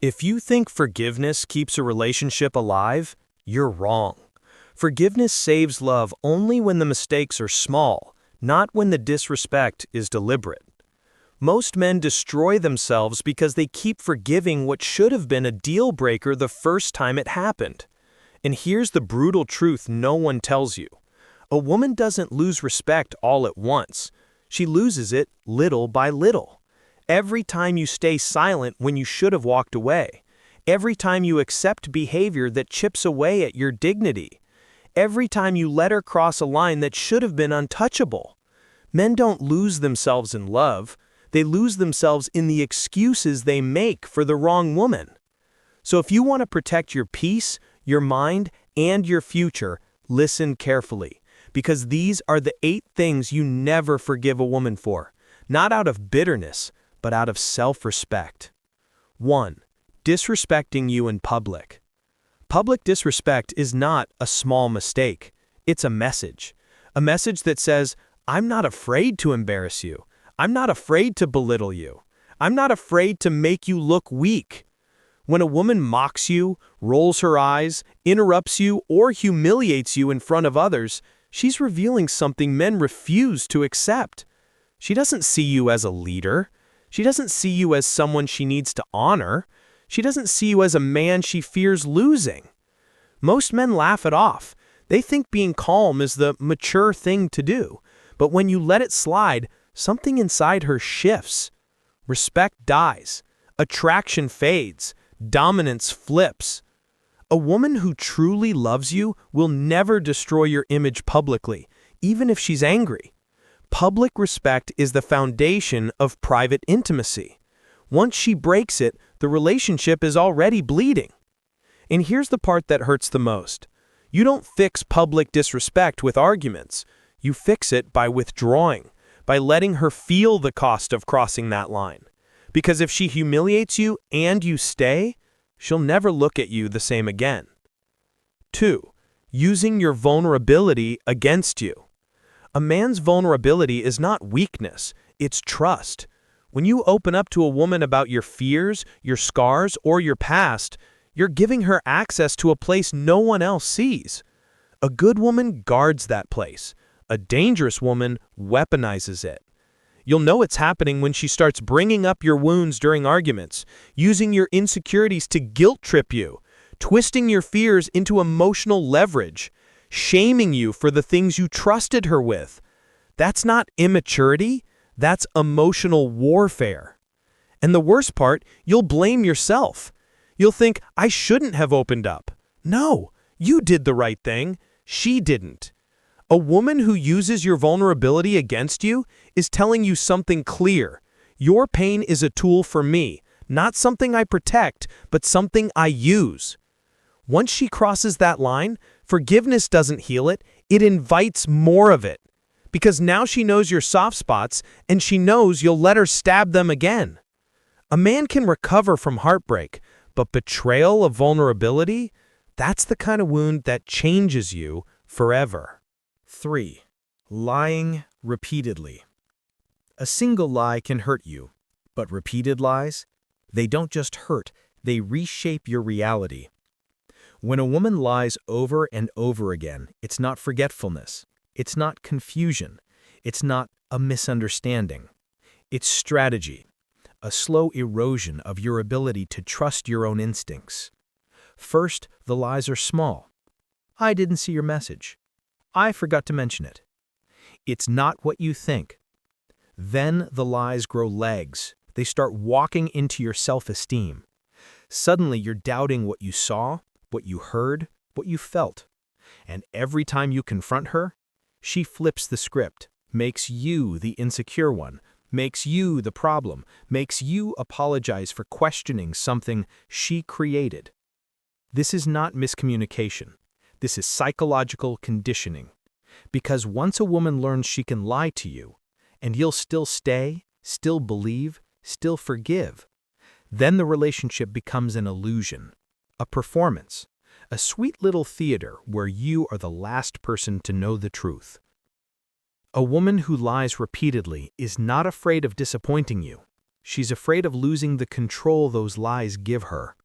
If you think forgiveness keeps a relationship alive, you're wrong. Forgiveness saves love only when the mistakes are small, not when the disrespect is deliberate. Most men destroy themselves because they keep forgiving what should have been a deal breaker the first time it happened. And here's the brutal truth no one tells you. A woman doesn't lose respect all at once. She loses it little by little. Every time you stay silent when you should have walked away. Every time you accept behavior that chips away at your dignity. Every time you let her cross a line that should have been untouchable. Men don't lose themselves in love. They lose themselves in the excuses they make for the wrong woman. So if you want to protect your peace, your mind, and your future, listen carefully. Because these are the 8 things you never forgive a woman for. Not out of bitterness, but out of self-respect. 1. Disrespecting you in public. Public disrespect is not a small mistake. It's a message. A message that says, I'm not afraid to embarrass you. I'm not afraid to belittle you. I'm not afraid to make you look weak. When a woman mocks you, rolls her eyes, interrupts you, or humiliates you in front of others, she's revealing something men refuse to accept. She doesn't see you as a leader. She doesn't see you as someone she needs to honor. She doesn't see you as a man she fears losing. Most men laugh it off. They think being calm is the mature thing to do. But when you let it slide, something inside her shifts. Respect dies. Attraction fades. Dominance flips. A woman who truly loves you will never destroy your image publicly, even if she's angry. Public respect is the foundation of private intimacy. Once she breaks it, the relationship is already bleeding. And here's the part that hurts the most. You don't fix public disrespect with arguments. You fix it by withdrawing, by letting her feel the cost of crossing that line. Because if she humiliates you and you stay, she'll never look at you the same again. 2. Using your vulnerability against you. A man's vulnerability is not weakness, it's trust. When you open up to a woman about your fears, your scars, or your past, you're giving her access to a place no one else sees. A good woman guards that place. A dangerous woman weaponizes it. You'll know it's happening when she starts bringing up your wounds during arguments, using your insecurities to guilt trip you, twisting your fears into emotional leverage, shaming you for the things you trusted her with. That's not immaturity, that's emotional warfare. And the worst part, you'll blame yourself. You'll think, I shouldn't have opened up. No, you did the right thing. She didn't. A woman who uses your vulnerability against you is telling you something clear. Your pain is a tool for me, not something I protect, but something I use. Once she crosses that line, forgiveness doesn't heal it, it invites more of it. Because now she knows your soft spots, and she knows you'll let her stab them again. A man can recover from heartbreak, but betrayal of vulnerability, that's the kind of wound that changes you forever. 3. Lying repeatedly. A single lie can hurt you, but repeated lies, they don't just hurt, they reshape your reality. When a woman lies over and over again, it's not forgetfulness, it's not confusion, it's not a misunderstanding. It's strategy, a slow erosion of your ability to trust your own instincts. First, the lies are small. I didn't see your message. I forgot to mention it. It's not what you think. Then the lies grow legs. They start walking into your self-esteem. Suddenly you're doubting what you saw, what you heard, what you felt. And every time you confront her, she flips the script, makes you the insecure one, makes you the problem, makes you apologize for questioning something she created. This is not miscommunication. This is psychological conditioning. Because once a woman learns she can lie to you, and you'll still stay, still believe, still forgive, then the relationship becomes an illusion, a performance, a sweet little theater where you are the last person to know the truth. A woman who lies repeatedly is not afraid of disappointing you. She's afraid of losing the control those lies give her.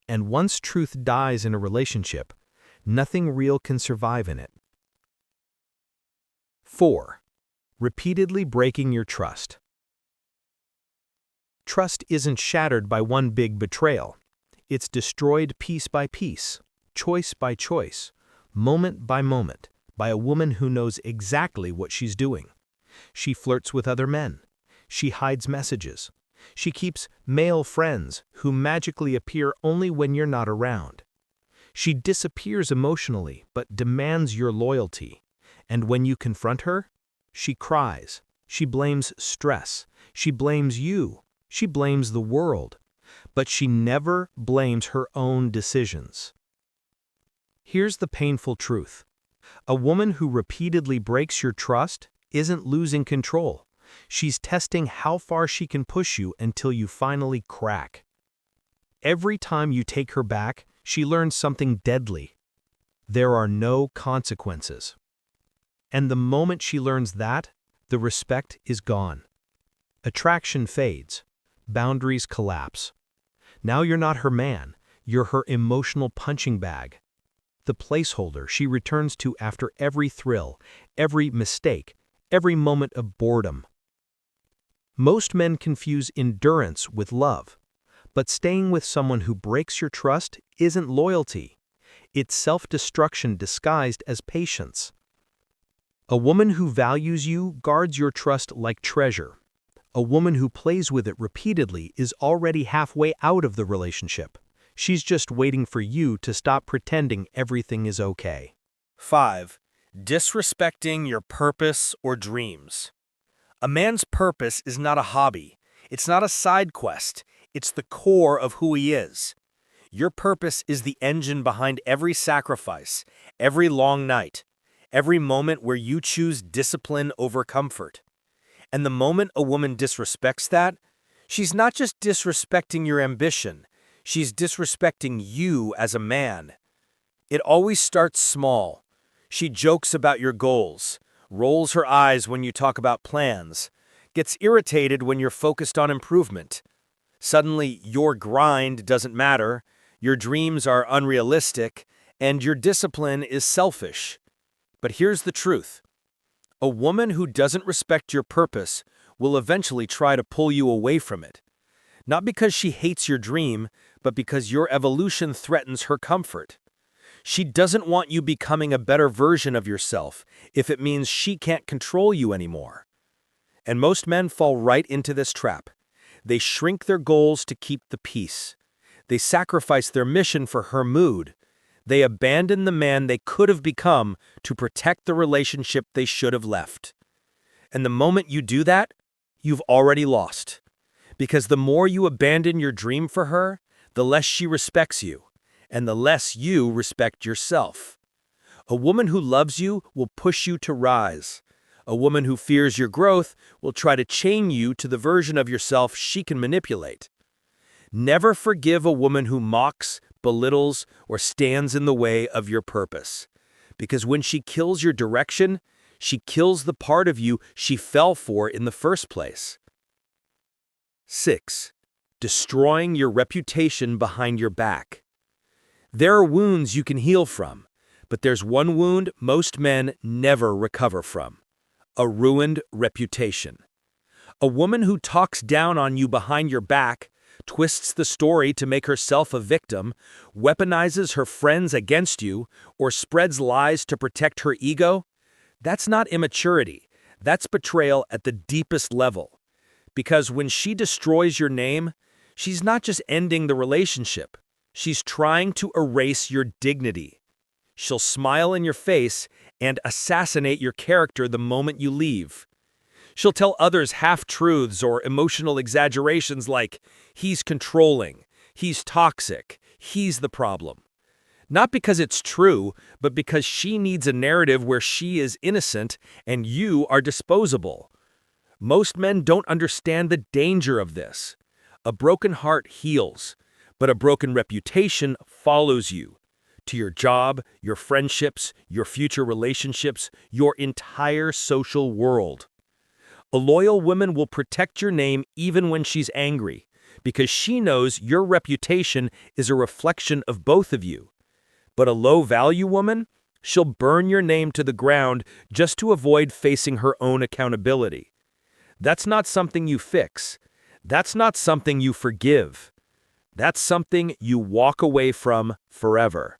And once truth dies in a relationship, nothing real can survive in it. 4. Repeatedly breaking your trust. Trust isn't shattered by one big betrayal. It's destroyed piece by piece, choice by choice, moment by moment, by a woman who knows exactly what she's doing. She flirts with other men. She hides messages. She keeps male friends who magically appear only when you're not around. She disappears emotionally but demands your loyalty. And when you confront her, she cries. She blames stress. She blames you. She blames the world. But she never blames her own decisions. Here's the painful truth. A woman who repeatedly breaks your trust isn't losing control. She's testing how far she can push you until you finally crack. Every time you take her back, she learns something deadly. There are no consequences. And the moment she learns that, the respect is gone. Attraction fades. Boundaries collapse. Now you're not her man, you're her emotional punching bag. The placeholder she returns to after every thrill, every mistake, every moment of boredom. Most men confuse endurance with love, but staying with someone who breaks your trust isn't loyalty. It's self-destruction disguised as patience. A woman who values you guards your trust like treasure. A woman who plays with it repeatedly is already halfway out of the relationship. She's just waiting for you to stop pretending everything is okay. 5. Disrespecting your purpose or dreams. A man's purpose is not a hobby. It's not a side quest. It's the core of who he is. Your purpose is the engine behind every sacrifice, every long night, every moment where you choose discipline over comfort. And the moment a woman disrespects that, she's not just disrespecting your ambition, she's disrespecting you as a man. It always starts small. She jokes about your goals, rolls her eyes when you talk about plans, gets irritated when you're focused on improvement. Suddenly, your grind doesn't matter, your dreams are unrealistic, and your discipline is selfish. But here's the truth. A woman who doesn't respect your purpose will eventually try to pull you away from it. Not because she hates your dream, but because your evolution threatens her comfort. She doesn't want you becoming a better version of yourself if it means she can't control you anymore. And most men fall right into this trap. They shrink their goals to keep the peace. They sacrifice their mission for her mood. They abandon the man they could have become to protect the relationship they should have left. And the moment you do that, you've already lost. Because the more you abandon your dream for her, the less she respects you, and the less you respect yourself. A woman who loves you will push you to rise. A woman who fears your growth will try to chain you to the version of yourself she can manipulate. Never forgive a woman who mocks, belittles, or stands in the way of your purpose. Because when she kills your direction, she kills the part of you she fell for in the first place. 6. Destroying your reputation behind your back. There are wounds you can heal from, but there's one wound most men never recover from: a ruined reputation. A woman who talks down on you behind your back, twists the story to make herself a victim, weaponizes her friends against you, or spreads lies to protect her ego, that's not immaturity. That's betrayal at the deepest level. Because when she destroys your name, she's not just ending the relationship. She's trying to erase your dignity. She'll smile in your face and assassinate your character the moment you leave. She'll tell others half-truths or emotional exaggerations like, he's controlling, he's toxic, he's the problem. Not because it's true, but because she needs a narrative where she is innocent and you are disposable. Most men don't understand the danger of this. A broken heart heals, but a broken reputation follows you. To your job, your friendships, your future relationships, your entire social world. A loyal woman will protect your name even when she's angry, because she knows your reputation is a reflection of both of you. But a low-value woman, she'll burn your name to the ground just to avoid facing her own accountability. That's not something you fix. That's not something you forgive. That's something you walk away from forever.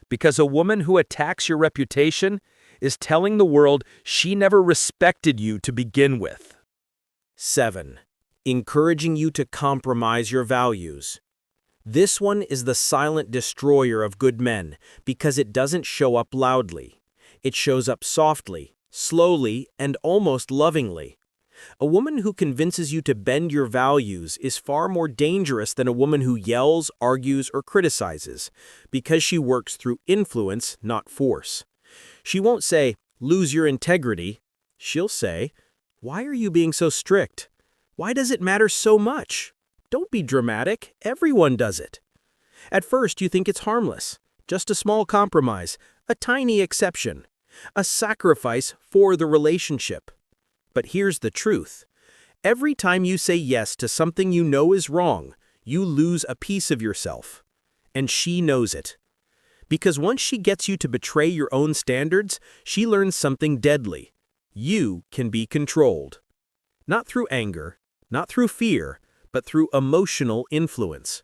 Because a woman who attacks your reputation is telling the world she never respected you to begin with. 7. Encouraging you to compromise your values. This one is the silent destroyer of good men because it doesn't show up loudly. It shows up softly, slowly, and almost lovingly. A woman who convinces you to bend your values is far more dangerous than a woman who yells, argues, or criticizes, because she works through influence, not force. She won't say, "Lose your integrity." She'll say, "Why are you being so strict? Why does it matter so much? Don't be dramatic. Everyone does it." At first, you think it's harmless, just a small compromise, a tiny exception, a sacrifice for the relationship. But here's the truth. Every time you say yes to something you know is wrong, you lose a piece of yourself. And she knows it. Because once she gets you to betray your own standards, she learns something deadly. You can be controlled. Not through anger, not through fear, but through emotional influence.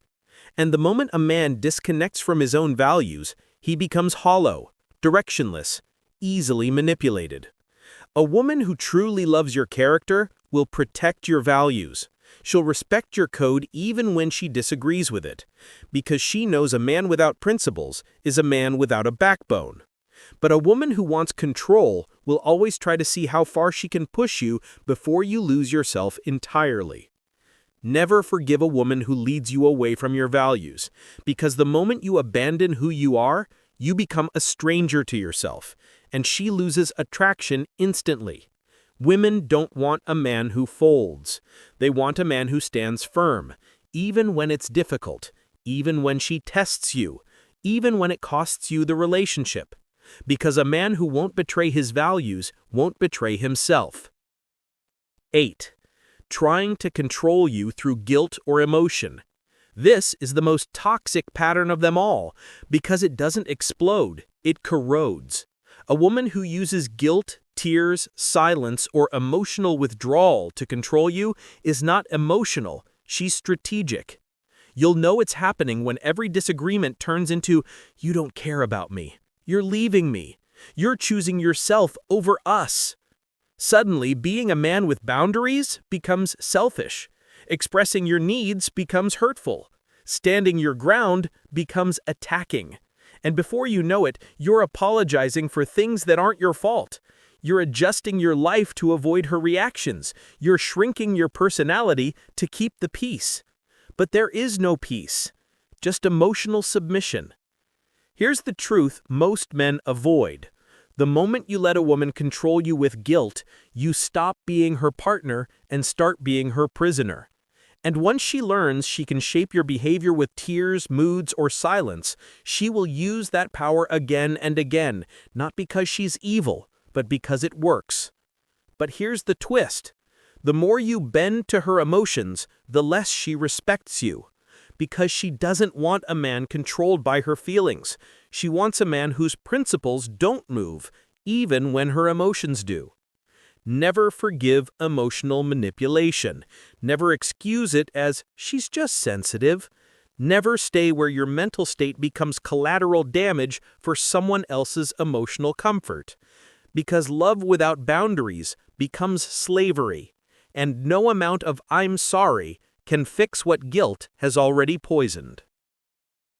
And the moment a man disconnects from his own values, he becomes hollow, directionless, easily manipulated. A woman who truly loves your character will protect your values. She'll respect your code even when she disagrees with it, because she knows a man without principles is a man without a backbone. But a woman who wants control will always try to see how far she can push you before you lose yourself entirely. Never forgive a woman who leads you away from your values, because the moment you abandon who you are, you become a stranger to yourself, and she loses attraction instantly. Women don't want a man who folds. They want a man who stands firm, even when it's difficult, even when she tests you, even when it costs you the relationship. Because a man who won't betray his values won't betray himself. 8. Trying to control you through guilt or emotion. This is the most toxic pattern of them all, because it doesn't explode, it corrodes. A woman who uses guilt, tears, silence, or emotional withdrawal to control you is not emotional, she's strategic. You'll know it's happening when every disagreement turns into, "You don't care about me. You're leaving me. You're choosing yourself over us." Suddenly, being a man with boundaries becomes selfish. Expressing your needs becomes hurtful. Standing your ground becomes attacking. And before you know it, you're apologizing for things that aren't your fault. You're adjusting your life to avoid her reactions. You're shrinking your personality to keep the peace. But there is no peace, just emotional submission. Here's the truth most men avoid. The moment you let a woman control you with guilt, you stop being her partner and start being her prisoner. And once she learns she can shape your behavior with tears, moods, or silence, she will use that power again and again, not because she's evil, but because it works. But here's the twist. The more you bend to her emotions, the less she respects you. Because she doesn't want a man controlled by her feelings. She wants a man whose principles don't move, even when her emotions do. Never forgive emotional manipulation. Never excuse it as, "She's just sensitive." Never stay where your mental state becomes collateral damage for someone else's emotional comfort. Because love without boundaries becomes slavery, and no amount of "I'm sorry" can fix what guilt has already poisoned.